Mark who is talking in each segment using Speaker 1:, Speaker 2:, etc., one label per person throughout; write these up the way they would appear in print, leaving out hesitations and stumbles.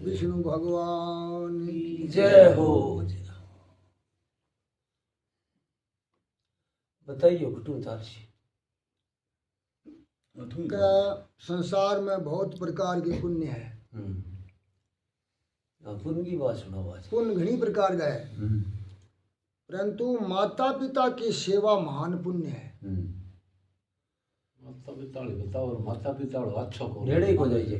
Speaker 1: विष्णु भगवान की
Speaker 2: जय हो। बताइए घुटू तारसी
Speaker 1: का संसार में बहुत प्रकार के पुण्य है।
Speaker 2: पुण्य की बात सुना बात।
Speaker 1: पुण्य घनी प्रकार का है, परंतु माता पिता की सेवा महान पुण्य है।
Speaker 3: माता पिता अच्छा को
Speaker 2: ढेड़े को जाइए।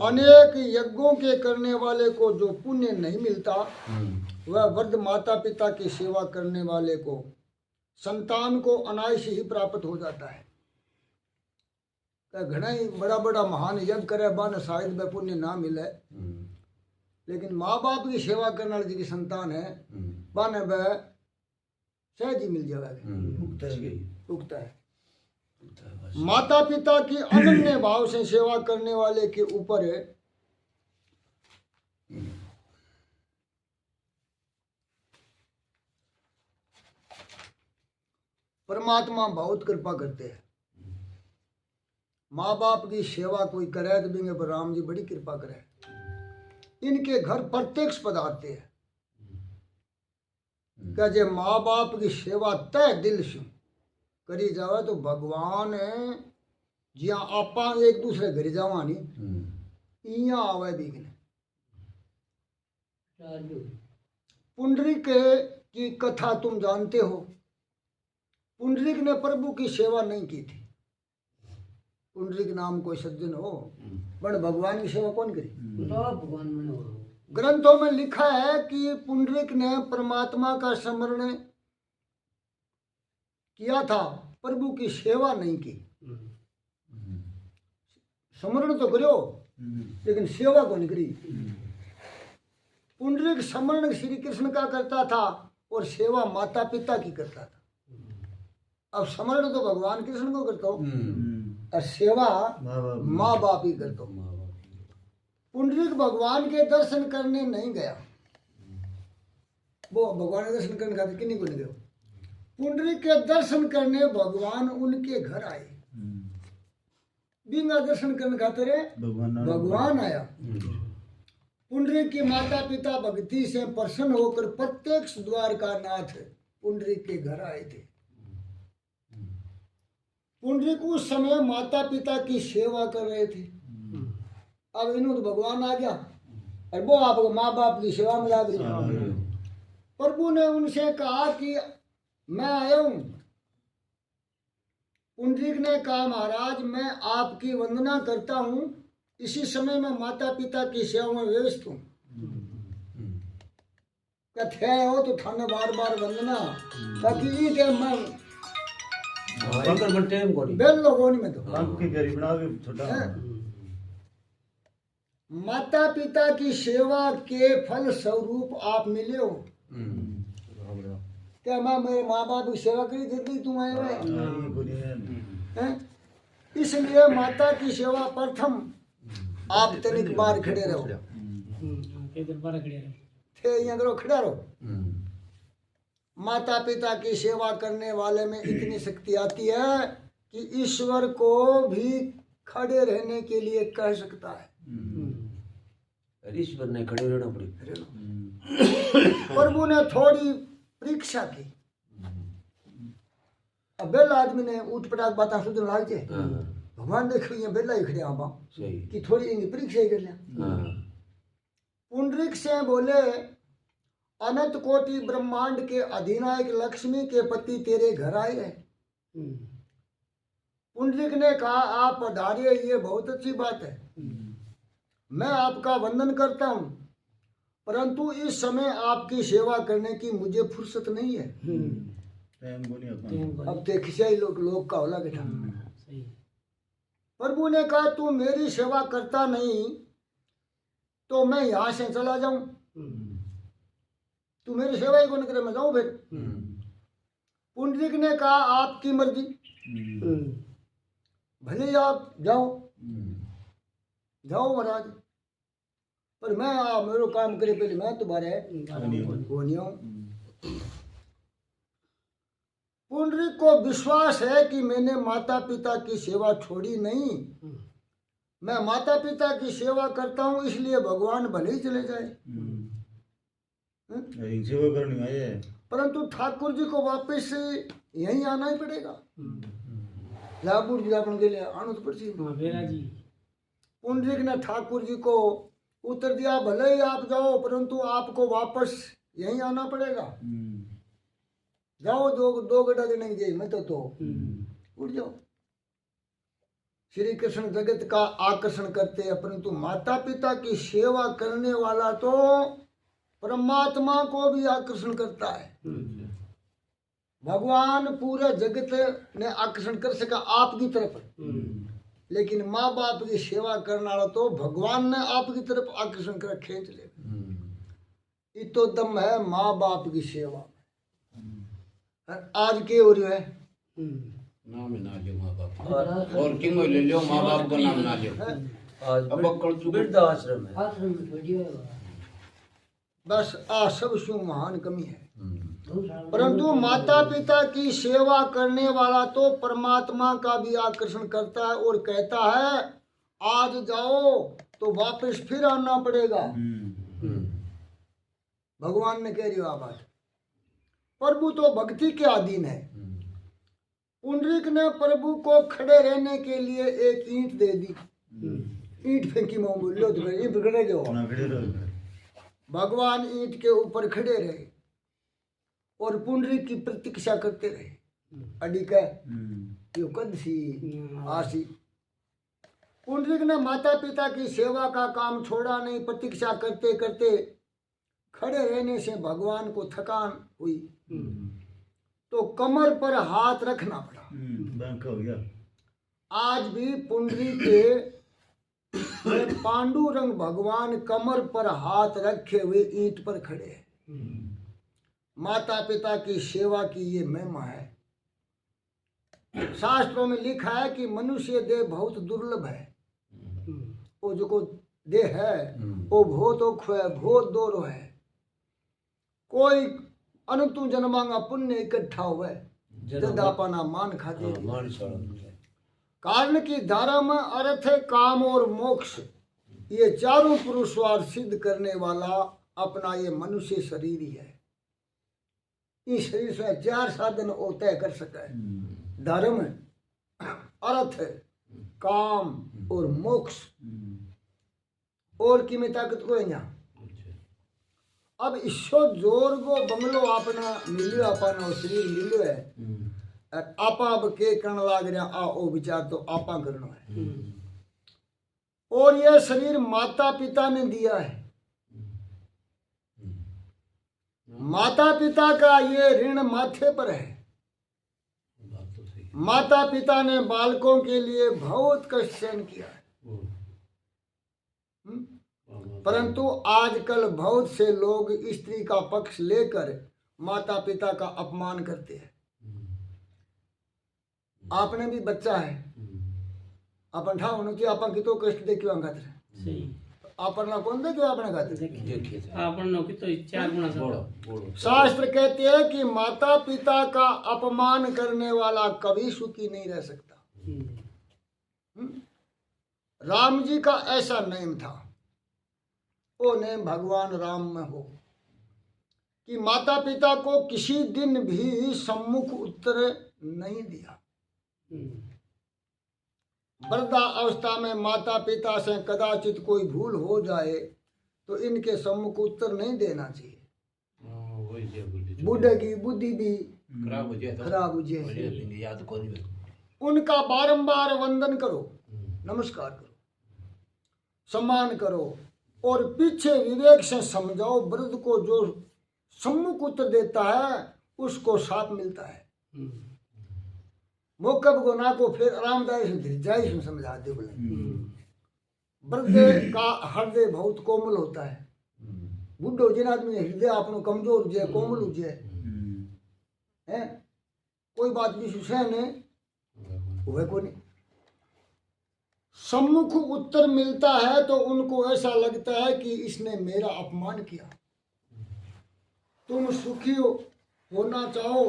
Speaker 1: अनेक यज्ञों के करने वाले को जो पुण्य नहीं मिलता, वह वृद्ध माता पिता की सेवा करने वाले को संतान को अनायास ही प्राप्त हो जाता है। घना ही बड़ा बड़ा महान यज्ञ करे बन शायद वह पुण्य ना मिले, लेकिन माँ बाप की सेवा करने वाली जिनकी संतान है बन वह सहज ही मिल जाएगा। उगता है। माता पिता की अनन्य भाव से सेवा करने वाले के ऊपर परमात्मा बहुत कृपा करते हैं। माँ बाप की सेवा कोई करे तो बिंगे पर राम जी बड़ी कृपा करे। इनके घर प्रत्यक्ष पधारते हैं। क्या जे माँ बाप की सेवा तय दिल से करी जावे तो भगवान जिया आपा एक दूसरे घर जावा नहीं इया आवे दिखने। पुंडरीक की कथा तुम जानते हो। पुंडरीक ने प्रभु की सेवा नहीं की थी। पुंडरीक नाम कोई सज्जन हो पर भगवान की सेवा कौन करी? ग्रंथों में लिखा है कि पुंडरीक ने परमात्मा का स्मरण किया था, प्रभु की सेवा नहीं की। स्मरण तो करो लेकिन सेवा को नहीं करी। पुंडरीक स्मरण श्री कृष्ण का करता था और सेवा माता पिता की करता था। अब स्मरण तो भगवान कृष्ण को करता हो और सेवा माँ बाप ही करता हो। पुंडरीक भगवान के दर्शन करने नहीं गया। वो भगवान के दर्शन करने खातिर किन्हीं को नहीं गया। पुंडरीक के दर्शन करने भगवान उनके घर आए। बिना दर्शन करने खातिर भगवान आया। पुंडरीक की माता पिता भक्ति से प्रसन्न होकर प्रत्यक्ष द्वार का नाथ पुंडरीक के घर आए थे। पुंडरीक उस समय माता पिता की सेवा कर रहे थे। अब इन्हों तो भगवान आ गया और वो आप माँ बाप की सेवा में लग रही। प्रभु ने उनसे कहा कि मैं आया हूं। पुंडरीक ने कहा महाराज मैं आपकी वंदना करता हूं, इसी समय मैं माता पिता की सेवा में व्यस्त हूं। कहते हो तो थाने बार बार वंदना ताकि ई टाइम में बेल लोगों में तो माता पिता की सेवा के फल स्वरूप आप मिले हो। क्या मैं मेरे माँ बाप की सेवा करी थी तुम आए हुए? इसलिए माता की सेवा प्रथम आप तनिक बार खड़े रहो। थे यहाँ करो खड़ा रहो। माता पिता की सेवा करने वाले में इतनी शक्ति आती है कि ईश्वर को भी खड़े रहने के लिए कह सकता है।
Speaker 2: ईश्वर ने खड़े रहना पड़ी।
Speaker 1: प्रभु ने थोड़ी परीक्षा की। अब बेला आदमी ने उठ पटाख बात सुधर लाग जाए। भगवान देखो ये बेला ही खड़े आप कि थोड़ी इनकी परीक्षा ही कर लिया। पुंडरीक से बोले अनंत कोटि ब्रह्मांड के अधिनायक लक्ष्मी के पति तेरे घर आए हैं। पुंडरीक ने कहा आप पधारिए, ये बहुत अच्छी बात है। मैं आपका वंदन करता हूं, परंतु इस समय आपकी सेवा करने की मुझे फुर्सत नहीं है। अब देखिए लोग का होला बेटा। प्रभु ने कहा तू मेरी सेवा करता नहीं तो मैं यहां से चला जाऊं। तू मेरी सेवा ही कौन करे, मैं जाऊं फिर। पुंडरीक ने कहा आपकी मर्जी, भले ही आप जाओ जाओ महाराज, पर मैं मेरे काम करे पहले मैं तुम्हारे नहीं हूं। पुंडरीक को विश्वास है कि मैंने माता पिता की सेवा छोड़ी नहीं, मैं माता पिता की सेवा करता हूँ इसलिए भगवान भले ही चले जाए,
Speaker 4: सेवा करनी है,
Speaker 1: परंतु ठाकुर जी को वापस यहीं आना ही पड़ेगा। लाभपुर जी अपन के लिए आना तो पड़ती। पुंडरीक ने ठाकुर जी को उत्तर दिया, भले ही आप जाओ परंतु आपको वापस यहीं आना पड़ेगा। जाओ दो गड्ढा देने की जय मैं तो उठ जाओ। श्री कृष्ण जगत का आकर्षण करते हैं, परंतु माता पिता की सेवा करने वाला तो परमात्मा को भी आकर्षण करता है। भगवान पूरे जगत ने आकर्षण कर सका आपकी तरफ, लेकिन माँ बाप की सेवा करने वाला तो भगवान ने आपकी तरफ आकर्षण कर खींच ले। ये तो दम है माँ बाप की सेवा में। आज के हो रही है
Speaker 3: नाम ना लियो माँ बाप और किंग ले लियो माँ बाप का नाम ना लियो।
Speaker 2: आज वृद्धाश्रम है।
Speaker 1: बस आ सब सु महान कमी है। परंतु माता पिता की सेवा करने वाला तो परमात्मा का भी आकर्षण करता है और कहता है आज जाओ तो वापस फिर आना पड़ेगा। भगवान ने कह रही हो बात। प्रभु तो भक्ति के अधीन है। पुंडरीक ने प्रभु को खड़े रहने के लिए एक ईंट दे दी। ईंट फेंकी लो तो खड़े जाओ। भगवान ईंट के ऊपर खड़े रहे और पुंडरीक की प्रतीक्षा करते रहे। अड़ी कह कद सी आसी। पुंडरीक ने माता पिता की सेवा का काम छोड़ा नहीं। प्रतीक्षा करते करते खड़े रहने से भगवान को थकान हुई तो कमर पर हाथ रखना पड़ा।
Speaker 4: हो गया।
Speaker 1: आज भी पुंडरीक के पांडुरंग भगवान कमर पर हाथ रखे हुए ईंट पर खड़े हैं। माता पिता की सेवा की ये महिमा है। शास्त्रों में लिखा है कि मनुष्य देह बहुत दुर्लभ है। वो जो को देह है वो बहुत औख है, बहुत दोरो है। कोई अनंतु जन्मांगा पुण्य इकट्ठा हुआ जदापाना मान खाते। कारण की धारा में अर्थ है काम और मोक्ष। ये चारों पुरुषार्थ सिद्ध करने वाला अपना ये मनुष्य शरीर ही है। इस शरीर से चार साधन वो तय कर सका है। धर्म, अर्थ, काम और मोक्ष। और की में ताकत को है यहाँ। अब ईश्वर जोर को बंगलो अपना मिलियो, अपना शरीर मिलियो है। आपा अब के करण लाग रहा आ ओ विचार तो आपा करना है। और यह शरीर माता पिता ने दिया है। माता पिता का ये ऋण माथे पर है। माता पिता ने बालकों के लिए बहुत कष्ट सहन किया है। परंतु आजकल बहुत से लोग स्त्री का पक्ष लेकर माता पिता का अपमान करते हैं। आपने भी बच्चा है, अपन ठाव होना चाहिए। अपन की तो कष्ट देखियो अंगत है। अपन ना कौन देखियो अपने खाते
Speaker 5: अपन नो की तो चार गुना सब।
Speaker 1: शास्त्र कहते हैं कि माता पिता का अपमान करने वाला कभी सुखी नहीं रह सकता। राम जी का ऐसा नियम था। वो नियम भगवान राम में हो कि माता पिता को किसी दिन भी सम्मुख उत्तर नहीं दिया। वृद्धा अवस्था में माता पिता से कदाचित कोई भूल हो जाए तो इनके सम्मुख उत्तर नहीं देना चाहिए। बूढ़े की बुद्धि भी खराब हो जाए। उनका बारंबार वंदन करो, नमस्कार करो, सम्मान करो और पीछे विवेक से समझाओ। वृद्ध को जो सम्मुख उत्तर देता है उसको साथ मिलता है। मोकब को ना को फिर आरामदायी से धीरजाई से समझा दे। बोले वृद्ध का हृदय बहुत कोमल होता है। बुढ़ो जिन आदमी हृदय अपनो कमजोर हो जाए, कोमल हो जाए है, कोई बात भी सहने हुए को नहीं। सम्मुख उत्तर मिलता है तो उनको ऐसा लगता है कि इसने मेरा अपमान किया। तुम सुखी होना चाहो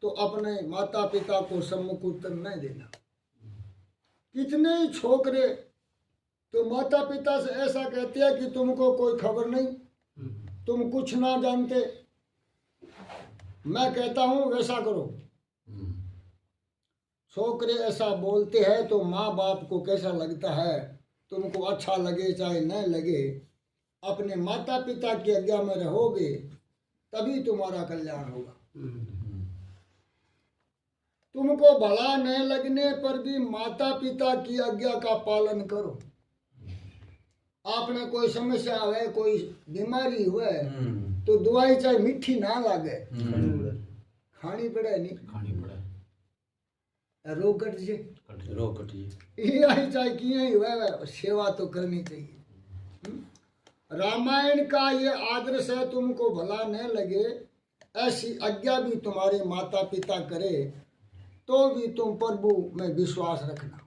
Speaker 1: तो अपने माता पिता को सम्मुख उत्तर नहीं देना। कितने ही छोकरे तो माता पिता से ऐसा कहते हैं कि तुमको कोई खबर नहीं, तुम कुछ ना जानते, मैं कहता हूं वैसा करो। छोकरे ऐसा बोलते हैं तो माँ बाप को कैसा लगता है, तुमको अच्छा लगे चाहे न लगे, अपने माता पिता की आज्ञा में रहोगे तभी तुम्हारा कल्याण होगा। तुमको भला न लगने पर भी माता पिता की आज्ञा का पालन करो। आपने कोई समस्या है, कोई बीमारी हुए तो दवाई चाहे मीठी ना लागे, खानी पड़े नहीं,
Speaker 3: खानी पड़े,
Speaker 1: रोग कट जे,
Speaker 3: रोग कटिए,
Speaker 1: यही चाहे किए ही हुए, सेवा तो करनी चाहिए। रामायण का ये आदर्श है, तुमको भला न लगे ऐसी आज्ञा भी तुम्हारे माता पिता करे तो भी तुम प्रभु में विश्वास रखना।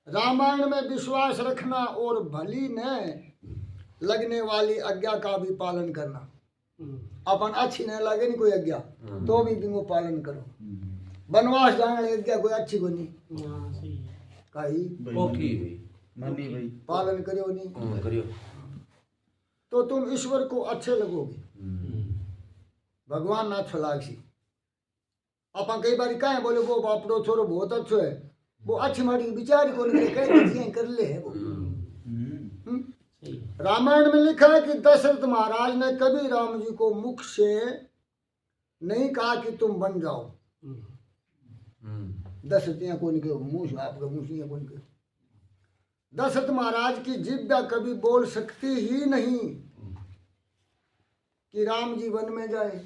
Speaker 1: रामायण में विश्वास रखना और भली न लगने वाली आज्ञा का भी पालन करना। अपन अच्छी न लगे नहीं कोई आज्ञा तो भी वो पालन करो। वनवास जाने आज्ञा कोई अच्छी को नहीं, कही
Speaker 4: मानी भाई
Speaker 1: पालन करियो नहीं
Speaker 3: करियो,
Speaker 1: तो तुम ईश्वर को अच्छे लगोगे, भगवान ना अच्छा लागसी। अपन कई बार कहे बोले वो बापड़ो छोरो बहुत अच्छो है, वो अच्छी माड़ी विचार को नहीं कर ले है वो। रामायण में लिखा है कि दशरथ महाराज ने कभी राम जी को मुख से नहीं कहा कि तुम बन जाओ। दशरथ को नहीं मुंह से, आपका मुंह से को नहीं। दशरथ महाराज की जिह्वा कभी बोल सकती ही नहीं कि राम जी वन में जाए।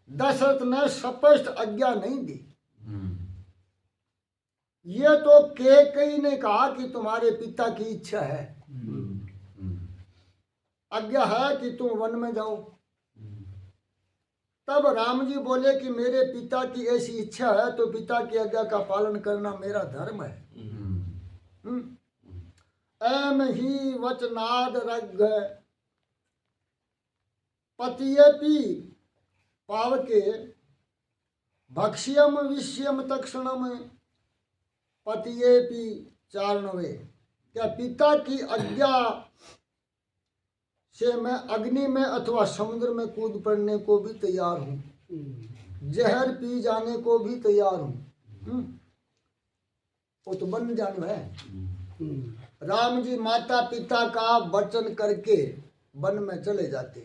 Speaker 1: दशरथ ने स्पष्ट आज्ञा नहीं दी। ये तो कैकेयी ने कहा कि तुम्हारे पिता की इच्छा है, आज्ञा है कि तुम वन में जाओ। तब राम जी बोले कि मेरे पिता की ऐसी इच्छा है तो पिता की आज्ञा का पालन करना मेरा धर्म है। एम ही वचनाद रग पतियपि पावके भक्ष्यम विष्यम तक्षणम पतियेपि चारणवे। क्या पिता की आज्ञा से मैं अग्नि में अथवा समुद्र में कूद पड़ने को भी तैयार हूँ, जहर पी जाने को भी तैयार हूँ। वो तो बन जानो है। राम जी माता पिता का वचन करके वन में चले जाते।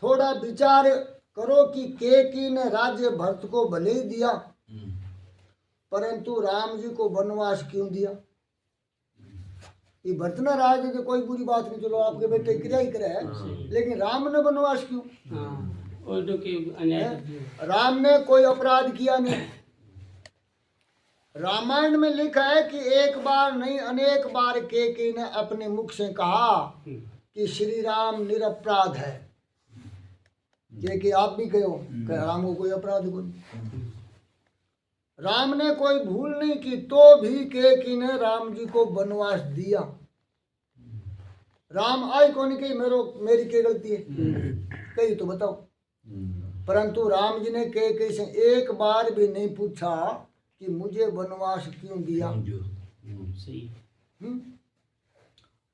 Speaker 1: थोड़ा विचार करो कि कैकेयी ने राज्य भरत को भले ही दिया, परंतु राम जी को वनवास क्यों दिया। ये भरत ने राज की कोई बुरी बात नहीं, चलो आपके बेटे क्रिया ही करे है, लेकिन राम ने वनवास क्यों। राम ने कोई अपराध किया नहीं। रामायण में लिखा है कि एक बार नहीं अनेक बार कैकेयी ने अपने मुख से कहा कि श्री राम निरपराध है। कि आप भी कहो कि राम को कोई अपराध को नहीं, राम ने कोई भूल नहीं की, तो भी कैकेयी ने राम जी को वनवास दिया। राम आई कौन कही मेरी क्या गलती है, कही तो बताओ। परंतु राम जी ने कैकेयी से एक बार भी नहीं पूछा कि मुझे वनवास क्यों दिया।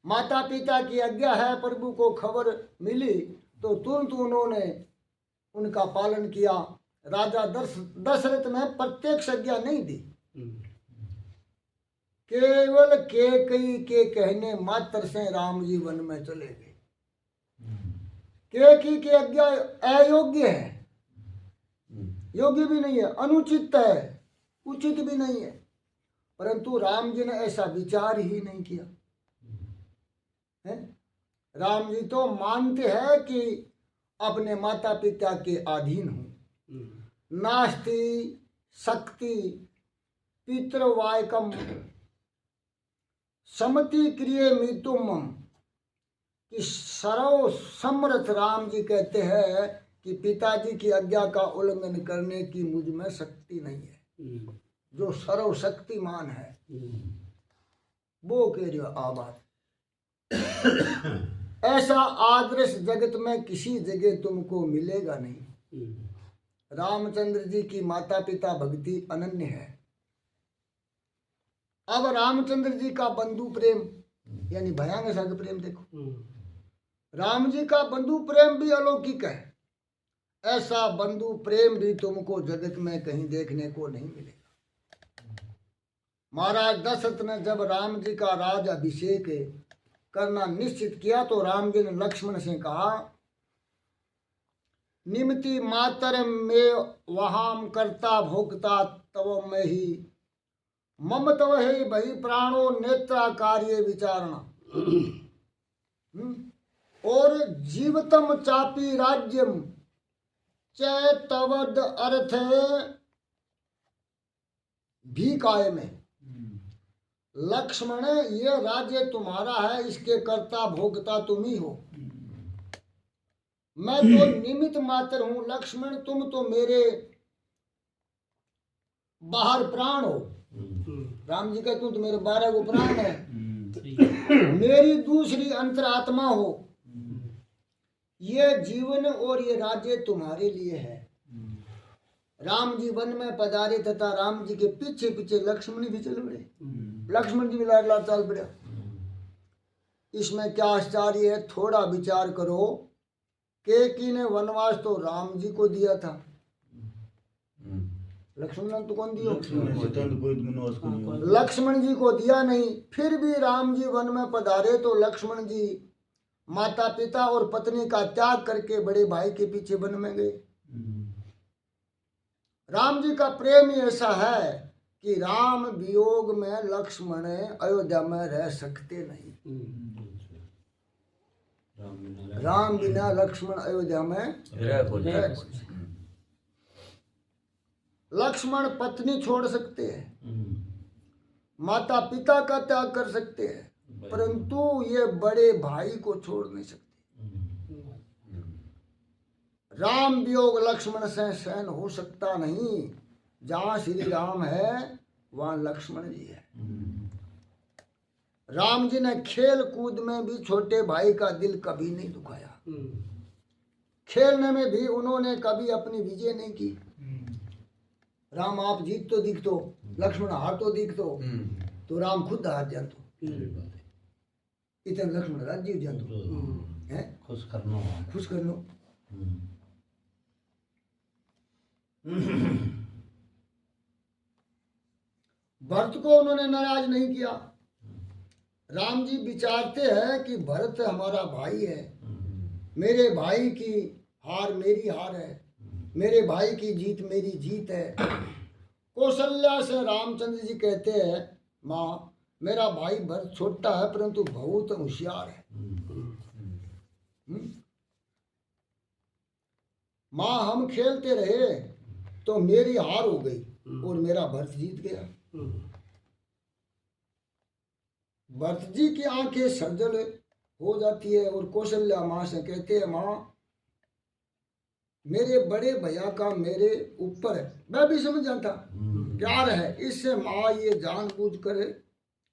Speaker 1: माता पिता की आज्ञा है, प्रभु को खबर मिली तो तुरंत उन्होंने उनका पालन किया। राजा दशरथ ने प्रत्यक्ष आज्ञा नहीं दी, केवल कैकेयी के कहने मात्र से राम जी वन में चले गए। कैकेयी की आज्ञा अयोग्य है, योग्य भी नहीं है, अनुचित है, उचित भी नहीं है, परंतु राम जी ने ऐसा विचार ही नहीं किया है। राम जी तो मानते हैं कि अपने माता पिता के अधीन हूँ। नास्ति शक्ति पितृवायकम समति क्रिय मितुम कि सर्व समर्थ राम जी कहते हैं कि पिताजी की आज्ञा का उल्लंघन करने की मुझ में शक्ति नहीं है। जो सर्वशक्तिमान है वो कह रहे हो आबाद। ऐसा आदर्श जगत में किसी जगह तुमको मिलेगा नहीं। रामचंद्र जी की माता पिता भक्ति अनन्य है। अब रामचंद्र जी का बंधु प्रेम यानी भयांग सग प्रेम देखो, राम जी का बंधु प्रेम भी अलौकिक है। ऐसा बंधु प्रेम भी तुमको जगत में कहीं देखने को नहीं मिलेगा। महाराज दशरथ ने जब राम जी का राज अभिषेक करना निश्चित किया तो राम जी ने लक्ष्मण से कहा, निमति मातर में वहाम करता भोक्ता तव में ही मम तव है भई प्राणो नेत्रा कार्य विचारणा। और जीवतम चापी राज्यम चैतवद अर्थ भी काय में। लक्ष्मण ये राज्य तुम्हारा है, इसके कर्ता भोगता तुम ही हो, मैं तो निमित्त मात्र हूं। लक्ष्मण तुम तो मेरे बाहर प्राण हो। राम जी कहते तुम तो मेरे 12 को प्राण है, मेरी दूसरी अंतरात्मा हो। ये जीवन और ये राज्य तुम्हारे लिए है। राम जी वन में पधारे तथा राम जी के पीछे पीछे लक्ष्मण भी चल पड़े। लक्ष्मण जी भी लाड लाड चल पड़े। इसमें क्या आश्चर्य है, थोड़ा विचार करो। केकी ने वनवास तो राम जी को दिया था, लक्ष्मण ने तो कौन दिया? लक्ष्मण जी को दिया नहीं। फिर भी राम जी वन में पधारे तो लक्ष्मण जी माता पिता और पत्नी का त्याग करके बड़े भाई के पीछे वन में गए। राम जी का प्रेम ही ऐसा है कि राम वियोग में लक्ष्मण अयोध्या में रह सकते नहीं। राम बिना लक्ष्मण अयोध्या में रह। लक्ष्मण पत्नी छोड़ सकते हैं, माता पिता का त्याग कर सकते हैं, परंतु ये बड़े भाई को छोड़ नहीं सकते। राम वियोग लक्ष्मण से सहन हो सकता नहीं। जहां श्री राम है वहां लक्ष्मण जी है। राम जी ने खेल कूद में भी छोटे भाई का दिल कभी नहीं दुखाया। खेलने में भी उन्होंने कभी अपनी विजय नहीं की। राम आप जीत तो दिख दो, लक्ष्मण हार तो दिख दो, तो राम खुद हार जा तो इतने लक्ष्मण राज्य जा तो है खुश कर लो। भरत को उन्होंने नाराज नहीं किया। राम जी विचारते हैं कि भरत हमारा भाई है, मेरे भाई की हार मेरी हार है, मेरे भाई की जीत मेरी जीत है। कौशल्या से रामचंद्र जी कहते हैं, माँ मेरा भाई भरत छोटा है परंतु बहुत होशियार है। माँ हम खेलते रहे तो मेरी हार हो गई और मेरा भरत जीत गया। भरत जी की आंखें सजल हो जाती है और कौशल्या माँ से कहते हैं, माँ मेरे बड़े भैया का मेरे ऊपर है, मैं भी समझ जाता प्यार है, इससे माँ ये जानबूझ कर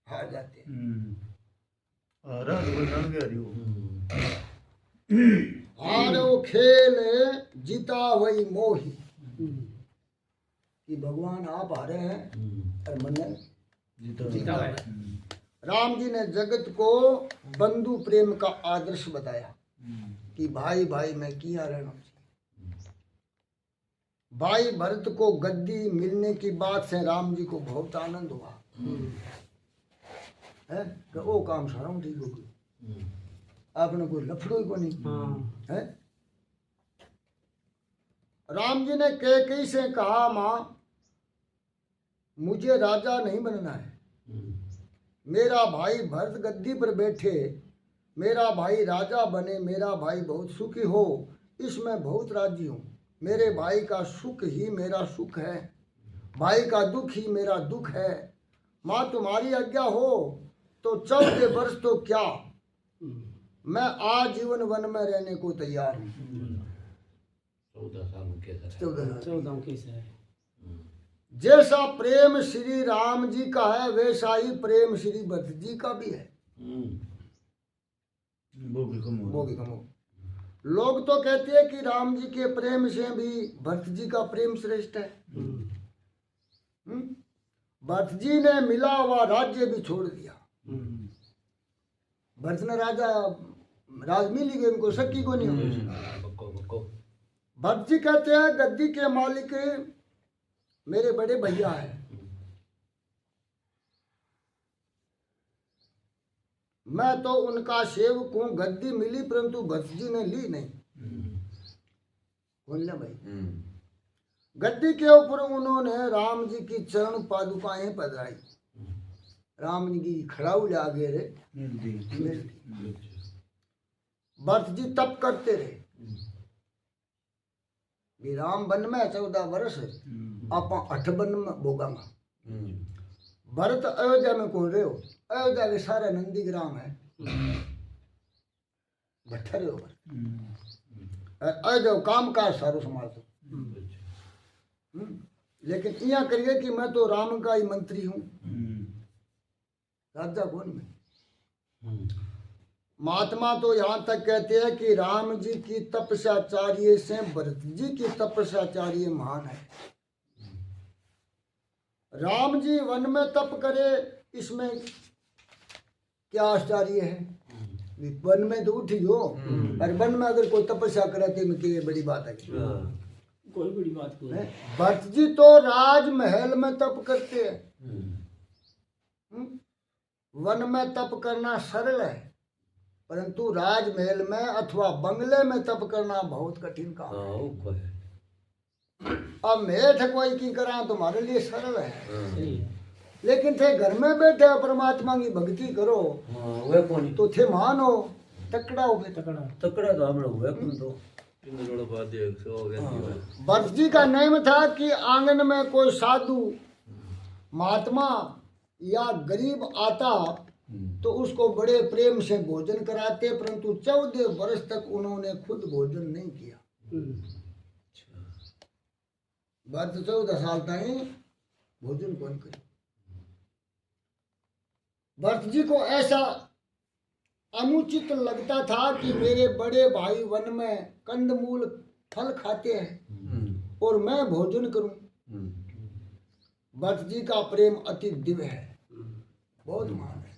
Speaker 1: हार जाते हैं। हारो खेल जीता वही मोही, कि भगवान आप हारे हैं और मन जीता है। राम जी ने जगत को बंधु प्रेम का आदर्श बताया कि भाई भाई में किया रहना चाहिए। भाई भरत को गद्दी मिलने की बात से राम जी को बहुत आनंद हुआ है कि वो काम सारा ठीक हो गई, आपने कोई लफड़ो ही को नहीं है। राम जी ने कैकेयी से कहा, माँ मुझे राजा नहीं बनना है, मेरा भाई भरत गद्दी पर बैठे, मेरा भाई राजा बने, मेरा भाई बहुत सुखी हो, इसमें बहुत राजी हूँ। मेरे भाई का सुख ही मेरा सुख है, भाई का दुख ही मेरा दुख है। माँ तुम्हारी आज्ञा हो तो 14 वर्ष तो क्या, मैं आजीवन वन में रहने को तैयार हूँ।
Speaker 5: 14 केस है।
Speaker 1: जैसा प्रेम श्री राम जी का है वैसा ही प्रेम श्री भरत जी का भी है। वो भी कम हो। लोग तो कहते हैं कि राम जी के प्रेम से भी भरत जी का प्रेम श्रेष्ठ है। भरत जी ने मिला हुआ राज्य भी छोड़ दिया। भरत ने राजा राज मिल ही गए उनको, शक्की को नहीं हो।
Speaker 3: बको
Speaker 1: भरत जी कहते हैं गद्दी के मालिक मेरे बड़े भैया है, मैं तो उनका सेवक हूं। गद्दी मिली परंतु भरत जी ने ली नहीं। बोल भाई, गद्दी के ऊपर उन्होंने राम जी की चरण पादुकाएं पधराई। राम जी की खड़ाऊ ले आगे रे भरत जी तप करते रहे। भी राम वन में 14 वर्ष आप 8 वन में भोगांगा। भरत अयोध्या में कौन रहे हो? अयोध्या के सारे नंदी ग्राम है, बैठे रहे हो। अयोध्या काम काज सारो संभाल दो। लेकिन यहाँ करिए कि मैं तो राम का ही मंत्री हूँ, राजा कौन में। महात्मा तो यहाँ तक कहते हैं कि राम जी की तपस्याचार्य से भरत जी की तपस्याचार्य महान है। राम जी वन में तप करे, इसमें क्या आश्चर्य है। वन में तो उठी हो, और वन में अगर कोई तपस्या करे तो क्या बड़ी बात है?
Speaker 5: कोई बड़ी बात नहीं है।
Speaker 1: भरत जी तो राजमहल में तप करते हैं। वन में तप करना सरल है, परंतु राजमहल में अथवा बंगले में तप करना बहुत कठिन काम है। अब मेठ कोई की करा तुम्हारे लिए सरल है, लेकिन थे घर में बैठे परमात्मा की भक्ति करो तो थे मान हो, तकड़ा हो गए।
Speaker 2: तकड़ा तो हम लोग तो
Speaker 1: भरत जी का नियम था कि आंगन में कोई साधु महात्मा या गरीब आता तो उसको बड़े प्रेम से भोजन कराते, परंतु 14 वर्ष तक उन्होंने खुद भोजन नहीं किया। भरत 14 साल तक भोजन कौन करे। भरत जी को ऐसा अनुचित लगता था कि मेरे बड़े भाई वन में कंदमूल फल खाते हैं और मैं भोजन करूं। भरत जी का प्रेम अति दिव्य है, बहुत महान है।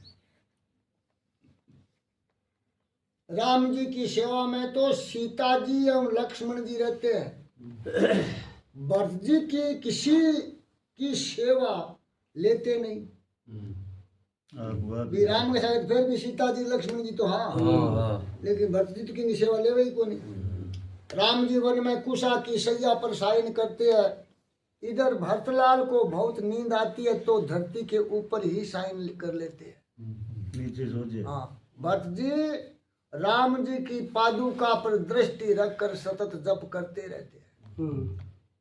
Speaker 1: राम जी की सेवा में तो सीता जी एवं लक्ष्मण जी रहते हैं। भरत जी की किसी की सेवा लेते नहीं। राम के साथ फिर भी सीता जी लक्ष्मण जी तो हाँ, लेकिन भरत जी तो की सेवा ले वही को नहीं। राम जी वन में कुशा की सैया पर शयन करते हैं। इधर भरतलाल को बहुत नींद आती है तो धरती के ऊपर ही शयन कर लेते हैं, नीचे सो जाए। हाँ, भरत जी राम जी की पादुका पर दृष्टि रखकर सतत जप करते रहते हैं।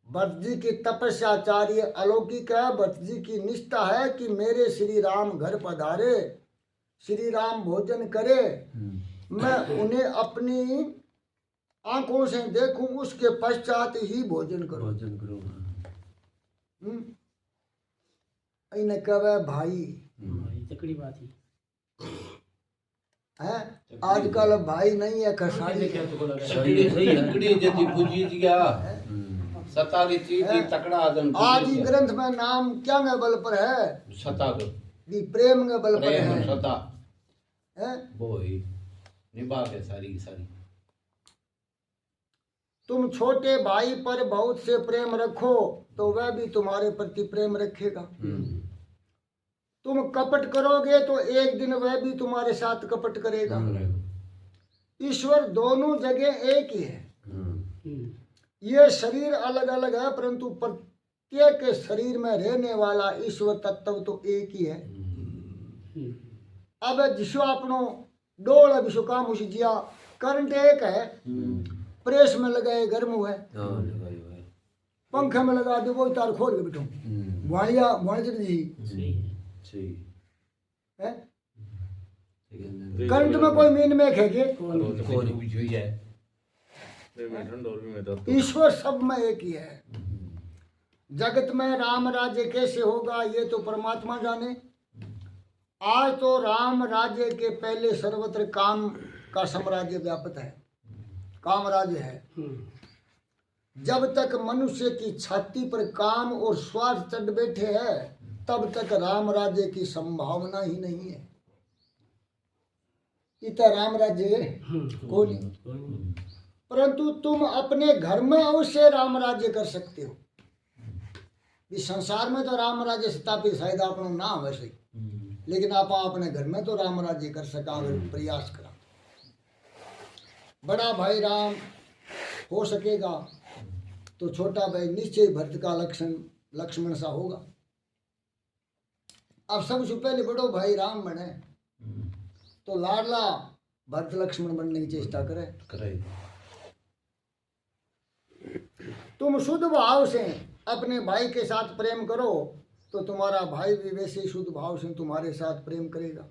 Speaker 1: भरत जी की तपस्याचार्य अलौकिक है। भरत जी की निष्ठा है कि मेरे श्री राम घर पधारे, श्री राम भोजन करे, मैं उन्हें अपनी आंखों से देखूं, उसके पश्चात ही भोजन करूं। इन्हें कहे भाई,
Speaker 5: तकड़ी बात ही
Speaker 1: है। आजकल भाई नहीं है, खसाड़ी आज ही ग्रंथ में नाम क्या के बल पर है? प्रेम के बल पर है।
Speaker 3: वो ही निभा के सारी सारी।
Speaker 1: तुम छोटे भाई पर बहुत से प्रेम रखो तो वह भी तुम्हारे प्रति प्रेम रखेगा। तुम कपट करोगे तो एक दिन वह भी तुम्हारे साथ कपट करेगा। ईश्वर दोनों जगह एक ही है। ये शरीर अलग अलग है, परंतु प्रत्येक शरीर में रहने वाला ईश्वर तत्व तो एक ही है। अब जिसो अपनो डोल विश्व काम उसी जिया करंट एक है। प्रेस में लगाए गर्म हुआ है, पंखे में लगा दे वो तार खोल के बैठो वाणिया जी है। करंट में कोई मीन में खेगे, ईश्वर सब में एक ही है। जगत में राम राज्य कैसे होगा ये तो परमात्मा जाने। आज तो राम राज्य के पहले सर्वत्र काम का साम्राज्य व्याप्त है, काम राज्य है। जब तक मनुष्य की छाती पर काम और स्वार्थ चढ़ बैठे हैं तब तक राम राज्य की संभावना ही नहीं है। इतना राम राज्य को नहीं। परंतु तुम अपने घर में अवश्य राम राज्य कर सकते हो। इस संसार में तो राम राज्य स्थापित शायद अपना ना हो वैसे, लेकिन आप अपने घर में तो राम राज्य कर सका अगर प्रयास करा। बड़ा भाई राम हो सकेगा तो छोटा भाई निश्चय भरत का लक्ष्मण सा होगा। अब सबसे पहले बड़ो भाई राम बने तो लाडला भरत लक्ष्मण बनने की चेष्टा करे। तुम शुद्ध भाव से अपने भाई के साथ प्रेम करो तो तुम्हारा भाई भी वैसे ही शुद्ध भाव से तुम्हारे साथ प्रेम करेगा।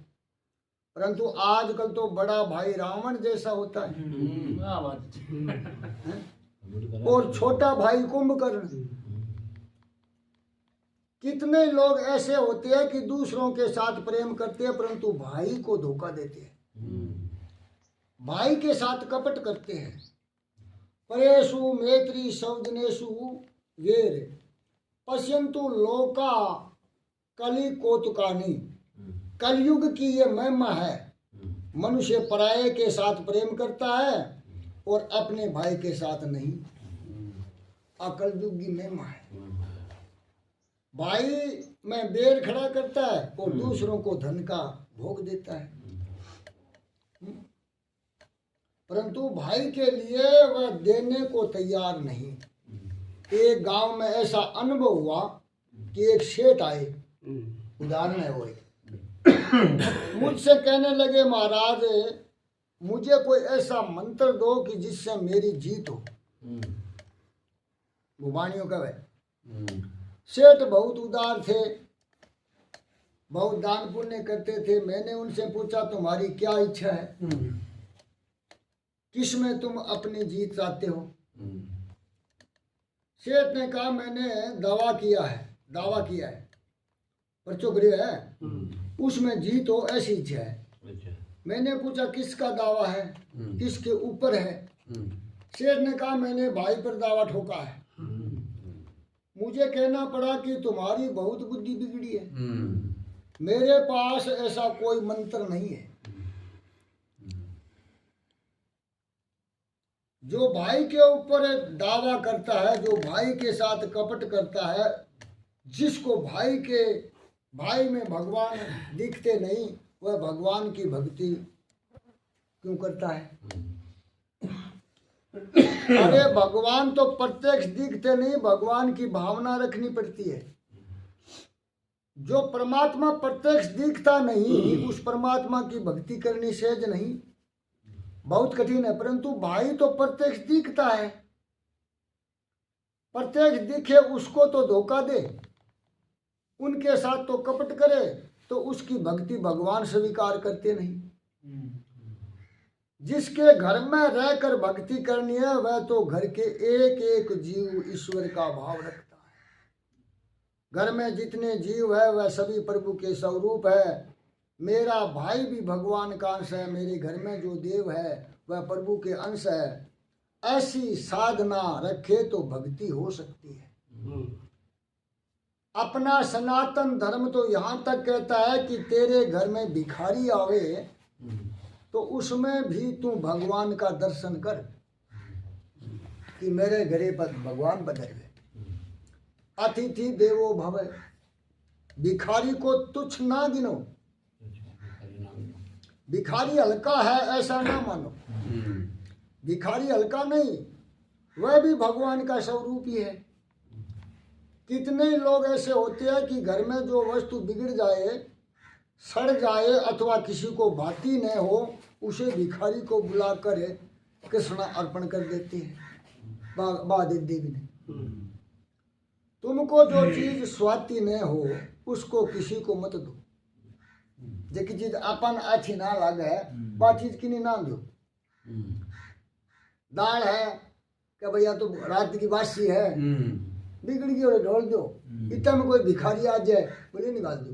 Speaker 1: परंतु आजकल तो बड़ा भाई रावण जैसा होता है और छोटा भाई कुंभकर्ण। कितने लोग ऐसे होते हैं कि दूसरों के साथ प्रेम करते हैं परंतु भाई को धोखा देते हैं, भाई के साथ कपट करते हैं। परेषु मैत्री सौजनेषु वेर पश्यन्तु लोका कलि कौतुकानि। कलयुग की ये महिमा है। मनुष्य पराये के साथ प्रेम करता है और अपने भाई के साथ नहीं। कलयुग की महिमा है। भाई में बैर खड़ा करता है और दूसरों को धन का भोग देता है। परंतु भाई के लिए वह देने को तैयार नहीं। एक गांव में ऐसा अनुभव हुआ कि एक सेठ आए, उदाहरण है वो, मुझसे कहने लगे महाराज मुझे कोई ऐसा मंत्र दो कि जिससे मेरी जीत हो। वो वाणियों का वह सेठ बहुत उदार थे, बहुत दान पुण्य करते थे। मैंने उनसे पूछा तुम्हारी क्या इच्छा है, किस में तुम अपनी जीत चाहते हो। सेठ ने कहा मैंने दावा किया है पर्चो गृह है उसमें जीत हो ऐसी इच्छा है। मैंने पूछा किसका दावा है, किसके ऊपर है। सेठ ने कहा मैंने भाई पर दावा ठोका है। मुझे कहना पड़ा कि तुम्हारी बहुत बुद्धि बिगड़ी है, मेरे पास ऐसा कोई मंत्र नहीं है। जो भाई के ऊपर दावा करता है, जो भाई के साथ कपट करता है, जिसको भाई में भगवान दिखते नहीं, वह भगवान की भक्ति क्यों करता है। अरे भगवान तो प्रत्यक्ष दिखते नहीं, भगवान की भावना रखनी पड़ती है। जो परमात्मा प्रत्यक्ष दिखता नहीं उस परमात्मा की भक्ति करनी सहज नहीं, बहुत कठिन है। परंतु भाई तो प्रत्यक्ष दिखता है, प्रत्यक्ष दिखे उसको तो धोखा दे, उनके साथ तो कपट करे तो उसकी भक्ति भगवान स्वीकार करते नहीं। जिसके घर में रहकर भक्ति करनी है वह तो घर के एक एक जीव ईश्वर का भाव रखता है। घर में जितने जीव है वह सभी प्रभु के स्वरूप है। मेरा भाई भी भगवान का अंश है, मेरे घर में जो देव है वह प्रभु के अंश है। ऐसी साधना रखे तो भक्ति हो सकती है। अपना सनातन धर्म तो यहाँ तक कहता है कि तेरे घर में भिखारी आवे तो उसमें भी तू भगवान का दर्शन कर कि मेरे घरे पर भगवान बदले। अतिथि देवो भव, भिखारी को तुच्छ ना गिनो। भिखारी हल्का है ऐसा ना मानो, भिखारी हल्का नहीं, वह भी भगवान का स्वरूप ही है। कितने लोग ऐसे होते हैं कि घर में जो वस्तु बिगड़ जाए, सड़ जाए अथवा किसी को भाती न हो, उसे भिखारी को बुलाकर कृष्ण अर्पण कर देते हैं। बाधित देवी ने तुमको जो चीज स्वाति न हो उसको किसी को मत दो। जो चीज अपन अच्छी ना लगे वह चीज किन्हीं ना दो। दाल है कि भैया तो रात की बासी है, बिगड़ गई और ढोल दो। इतना में कोई भिखारी आ जाए बोले निकाल दो।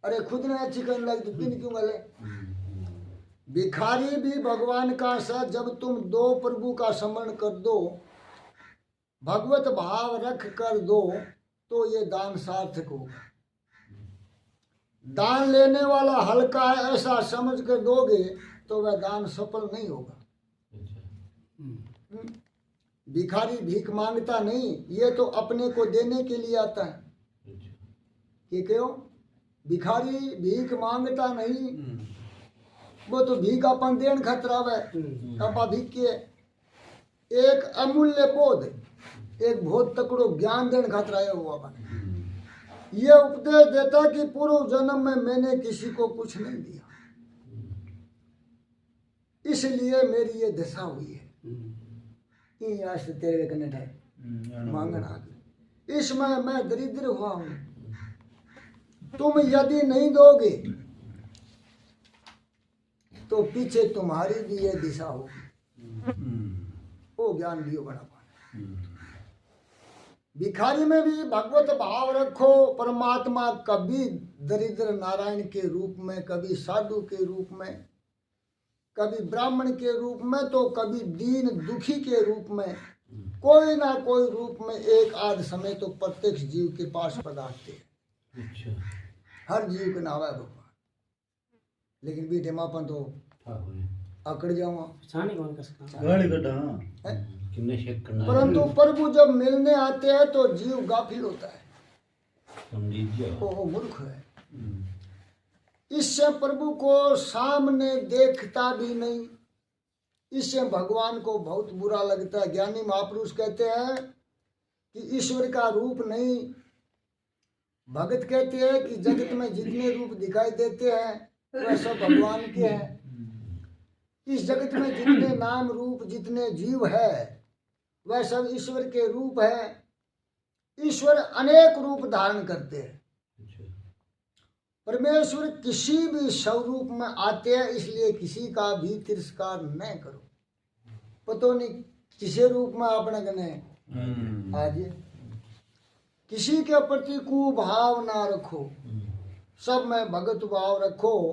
Speaker 1: अरे खुद ने अच्छी करने लगी तो तीन क्यों गले। भिखारी भी भगवान का सा। जब तुम दो प्रभु का स्मरण कर दो, भगवत भाव रख कर दो तो ये दान सार्थक होगा। दान लेने वाला हल्का है ऐसा समझ कर दोगे तो वह दान सफल नहीं होगा। भिखारी भीख मांगता नहीं, ये तो अपने को देने के लिए आता है। कि क्यों? भिखारी भीख मांगता नहीं, वो तो भीख अपन देन खतरावे। अपा भीख के एक अमूल्य बोध, एक बहुत तकड़ो ज्ञान देन खतराया हुआ अपन। ये उपदेश देता कि पूर्व जन्म में मैंने किसी को कुछ नहीं दिया, इसलिए मेरी ये दशा हुई है। यहाँ से तेरे कनेक्ट है मांगना, इसमें मैं दरिद्र हुआ हूं। तुम यदि नहीं दोगे तो पीछे तुम्हारी भी ये दिशा होगी। वो ज्ञान दियो बड़ा पाना। भिखारी में भी भगवत भाव रखो। परमात्मा कभी दरिद्र नारायण के रूप में, कभी साधु के रूप में, कभी ब्राह्मण के रूप में, तो कभी दीन दुखी के रूप में, कोई ना कोई रूप में एक आध समय तो प्रत्यक्ष जीव के पास पधारते हैं।
Speaker 3: अच्छा।
Speaker 1: हर जीव के नाम है भगवान, लेकिन बीटे मापन तो अकड़ जाऊंगा।
Speaker 5: पहचाने कौन कर सकता
Speaker 4: गाड़ी कटा
Speaker 1: है?
Speaker 3: किन्ने शेक करना है?
Speaker 1: परंतु प्रभु जब मिलने आते हैं तो जीव गाफिल होता है,
Speaker 3: समझिए।
Speaker 1: वो मूर्ख है। इससे प्रभु को सामने देखता भी नहीं, इससे भगवान को बहुत बुरा लगता है। ज्ञानी महापुरुष कहते हैं कि ईश्वर का रूप नहीं, भगत कहते हैं कि जगत में जितने रूप दिखाई देते हैं वह सब भगवान के हैं। इस जगत में जितने नाम रूप, जितने जीव है, वह सब ईश्वर के रूप है। ईश्वर अनेक रूप धारण करते हैं। परमेश्वर किसी भी स्वरूप में आते हैं, इसलिए किसी का भी तिरस्कार न करो। पतो नहीं किसी रूप में आपने कने आज किसी के प्रति कुभाव ना रखो, सब में भगत भाव रखो,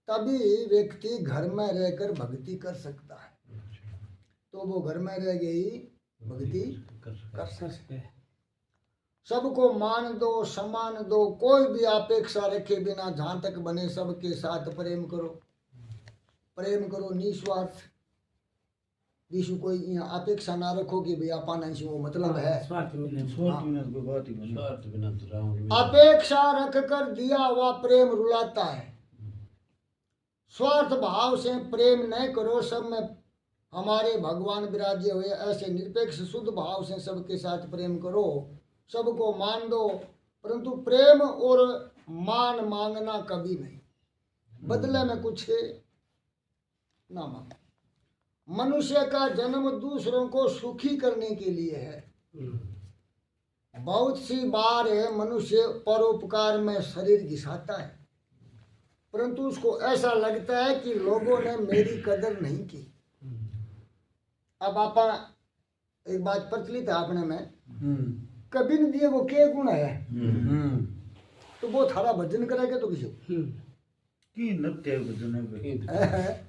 Speaker 1: तभी व्यक्ति घर में रहकर भक्ति कर सकता है। तो वो घर में रह गई भक्ति कर सकता है। सबको मान दो, सम्मान दो, कोई भी अपेक्षा रखे बिना जहां तक बने सबके साथ प्रेम करो। प्रेम करो निस्वार्थ। यीशु कोई यहाँ अपेक्षा ना रखो कि भैया पाना से वो मतलब है।
Speaker 5: स्वार्थ मिले
Speaker 3: स्वार्थ बिना तो राम
Speaker 1: अपेक्षा रख कर दिया हुआ प्रेम रुलाता है। स्वार्थ भाव से प्रेम न करो, सब में हमारे भगवान विराजे हुए, ऐसे निरपेक्ष शुद्ध भाव से सबके साथ प्रेम करो, सबको मान दो। परंतु प्रेम और मान मांगना कभी नहीं, बदले में कुछ ना मांगो। मनुष्य का जन्म दूसरों को सुखी करने के लिए है। बहुत सी बार मनुष्य परोपकार में शरीर घिसाता है, परंतु उसको ऐसा लगता है कि लोगों ने मेरी कदर नहीं की। अब आप एक बात प्रचलित है अपने में, कभी नहीं दिए वो के गुण है, तो वो थारा भजन करेगा तो किसी
Speaker 4: की नत्य भजन है।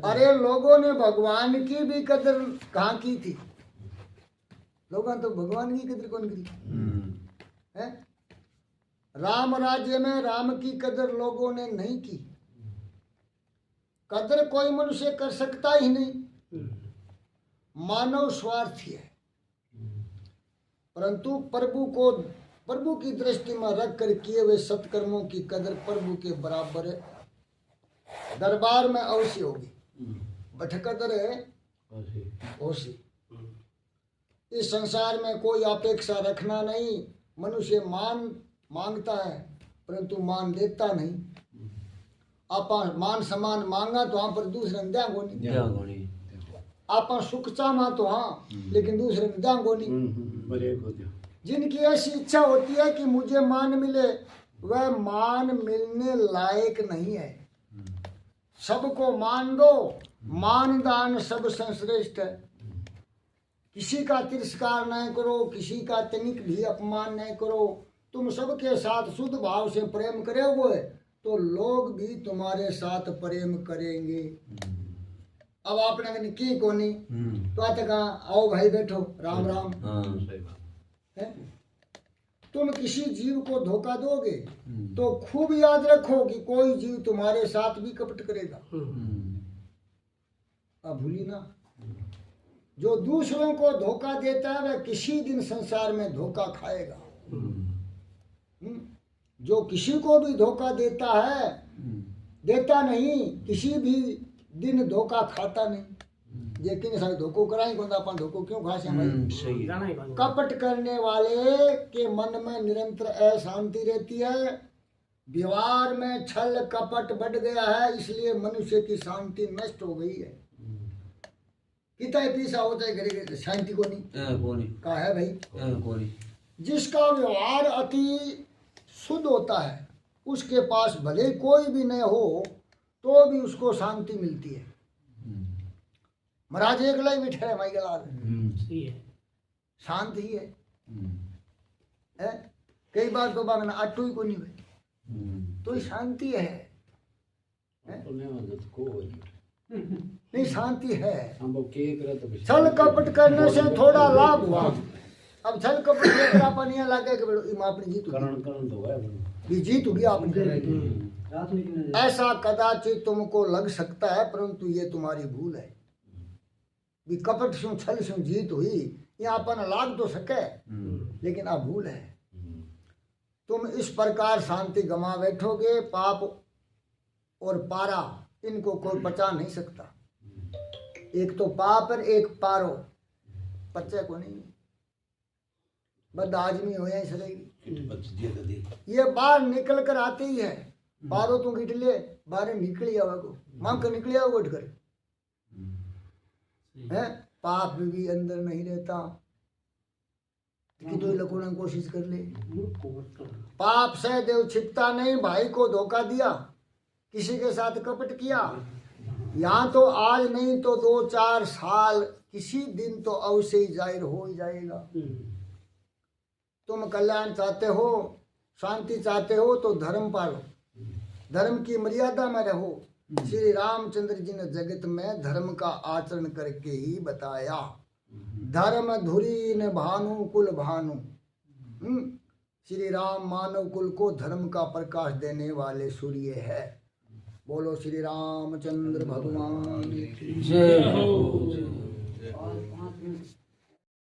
Speaker 1: अरे लोगों ने भगवान की भी कदर कहाँ की थी? लोगों ने तो भगवान की कदर कौन की है? राम राज्य में राम की कदर लोगों ने नहीं की। कदर कोई मनुष्य कर सकता ही नहीं, मानव स्वार्थी है। परंतु प्रभु की दृष्टि में रख कर किए हुए सत्कर्मों की कदर प्रभु के बराबर है। दरबार में अवश्य होगी, बठकदर है अवश्य। इस संसार में कोई अपेक्षा रखना नहीं। मनुष्य मान मांगता है परंतु मान लेता नहीं। आप मान सम्मान मांगा तो हाँ, पर दूसरे ने द्यांगो नहीं। आप सुख चाहा तो हाँ, लेकिन दूसरे ने द्यांगो नहीं। जिनकी ऐसी इच्छा होती है कि मुझे मान मिले, वह मान मिलने लायक नहीं है। सबको मान दो, मान दान सबसे श्रेष्ठ है। किसी का तिरस्कार न करो, किसी का तनिक भी अपमान न करो। तुम सबके साथ शुद्ध भाव से प्रेम करे हुए तो लोग भी तुम्हारे साथ प्रेम करेंगे। अब आपने कहा की कोनी तो आते कहा आओ भाई बैठो राम राम
Speaker 3: सही बात
Speaker 1: है। तुम किसी जीव को धोखा दोगे तो खूब याद रखो कि कोई जीव तुम्हारे साथ भी कपट करेगा। अब भूली ना, जो दूसरों को धोखा देता है वह किसी दिन संसार में धोखा खाएगा। जो किसी को भी धोखा देता है, देता नहीं, किसी भी दिन धोखा खाता नहीं। लेकिन सारे धोखो कराई कौन अपन धोखो क्यों खासे भाई।
Speaker 4: सही
Speaker 5: जाना ही बात।
Speaker 1: कपट करने वाले के मन में निरंतर अशांति रहती है। व्यवहार में छल कपट बढ़ गया है, इसलिए मनुष्य की शांति नष्ट हो गई है। कितना ही पैसा होता है घरे शांति को नहीं कहा है भाई। जिसका व्यवहार अति शुद्ध होता है उसके पास भले कोई भी न हो तो भी उसको शांति मिलती है। महाराज एक लाई बैठे है माई गलाल
Speaker 5: सही है।
Speaker 1: शांत ही है। कई बार तो बागना आटू ही को नहीं भाई तो शांति है। नहीं शांति है। छल कपट करने से थोड़ा लाभ हुआ। अब छल कपट लेकर अपन यहाँ लगे कि अपनी जीत होगी, जीत होगी आपने। ऐसा कदाचित तुमको लग सकता है परंतु ये तुम्हारी भूल है। भी कपट से छल से जीत हुई यहाँ अपन लाग तो सके लेकिन अब भूल है। तुम इस प्रकार शांति गमा बैठोगे। पाप और पारा इनको कोई पचा नहीं सकता। एक तो पाप और एक पारो पच्चे को नहीं। बद आदमी हो या इसलिए ये बाहर निकल कर आते ही है। पारो तो गिट ले बाहर निकल जावा को मांग कर निकल जाओ उठ कर है। पाप भी अंदर नहीं रहता कि तो लकोड़ने की कोशिश कर ले। पाप से देव छिपता नहीं। भाई को धोखा दिया, किसी के साथ कपट किया, यहाँ तो आज नहीं तो 2-4 साल किसी दिन तो अवश्य ही जाहिर हो ही जाएगा। तुम कल्याण चाहते हो, शांति चाहते हो तो धर्म पालो, धर्म की मर्यादा में रहो। श्री रामचंद्र जी ने जगत में धर्म का आचरण करके ही बताया। धर्म धुरी न भानु कुल भानु। श्री राम मानव कुल को धर्म का प्रकाश देने वाले सूर्य है। बोलो श्री रामचंद्र भगवान की जय हो।